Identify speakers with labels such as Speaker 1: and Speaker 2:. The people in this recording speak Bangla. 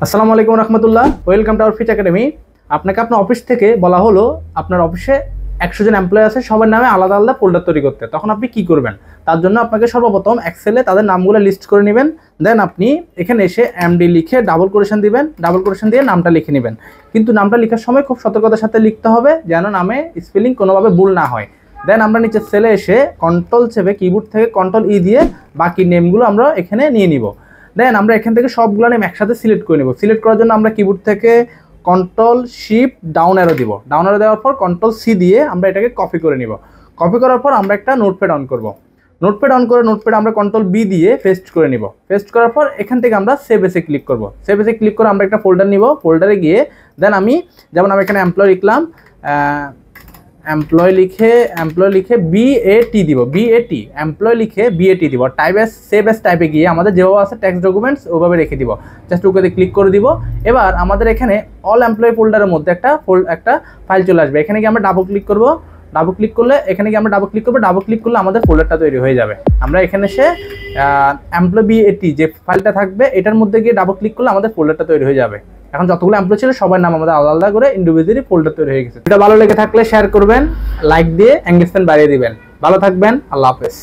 Speaker 1: আসসালামু আলাইকুম রহমতুল্লাহ, ওয়েলকাম টু আওয়ার ফিচ একাডেমি। আপনাকে আপনার অফিস থেকে বলা হলো আপনার অফিসে 100 জন এমপ্লয়ি আছে, সবার নামে আলাদা আলাদা ফোল্ডার তৈরি করতে। তখন আপনি কি করবেন? তার জন্য আপনাকে সর্বপ্রথম এক্সেলে তাদের নামগুলো লিস্ট করে নেবেন। দেন আপনি এখানে এসে এমডি লিখে ডাবল কোটেশন দিবেন, ডাবল কোটেশন দিয়ে নামটা লিখে নেবেন। কিন্তু নামটা লেখার সময় খুব সতর্কতার সাথে লিখতে হবে যেন নামে স্পেলিং কোনোভাবে ভুল না হয়। দেন আমরা নিচে সেলে এসে কন্ট্রোল চেপে কিবোর্ড থেকে কন্ট্রোল ই দিয়ে বাকি নেমগুলো আমরা এখানে নিয়ে নিব। দেন আমরা এখান থেকে সবগুলো নেম একসাথে সিলেক্ট করে নেব। সিলেক্ট করার জন্য আমরা কিবোর্ড থেকে কন্ট্রোল শিফট ডাউন অ্যারো দিব। ডাউন অ্যারো দেওয়ার পর কন্ট্রোল সি দিয়ে আমরা এটাকে কপি করে নিব। কপি করার পর আমরা একটা নোটপ্যাড অন করব। নোটপ্যাড অন করে নোটপ্যাড আমরা কন্ট্রোল বি দিয়ে পেস্ট করে নিব। পেস্ট করার পর এখান থেকে আমরা সেভ এসে ক্লিক করব। সেভ এসে ক্লিক করে আমরা একটা ফোল্ডার নিব। ফোল্ডারে গিয়ে দেন আমি যেমন এখানে এমপ্লয় লিখলাম, এমপ্লয় লিখে বিএটি দিব, বিএটি এমপ্লয় লিখে বিএটি দিব। টাইপ এস সেভ এস টাইপে গিয়ে আমাদের যেভাবে আছে টেক্সট ডকুমেন্টস ওভাবে রেখে দিব। জাস্ট ওকে ক্লিক করে দিব। এবার আমাদের এখানে অল এমপ্লয় ফোল্ডারের মধ্যে একটা ফাইল চলে আসবে। এখানে গিয়ে আমরা ডাবল ক্লিক করব। ডাবল ক্লিক করলে এখানে গিয়ে আমরা ডাবল ক্লিক করবো। ডাবল ক্লিক করলে আমাদের ফোল্ডারটা তৈরি হয়ে যাবে। আমরা এখানে এসে এমপ্লয় বিএটি যে ফাইলটা থাকবে এটার মধ্যে গিয়ে ডাবল ক্লিক করলে আমাদের ফোল্ডারটা তৈরি হয়ে যাবে। এখন যতগুলো এমপ্লয় ছিল সবার নাম আমাদের আলাদা আলাদা করে ইন্ডিভিজুয়ালি ফোল্ডার তৈরি হয়ে গেছে। এটা ভালো লেগে থাকলে শেয়ার করবেন, লাইক দিয়ে এঙ্গেজমেন্ট বাড়িয়ে দিবেন। ভালো থাকবেন, আল্লাহ হাফেজ।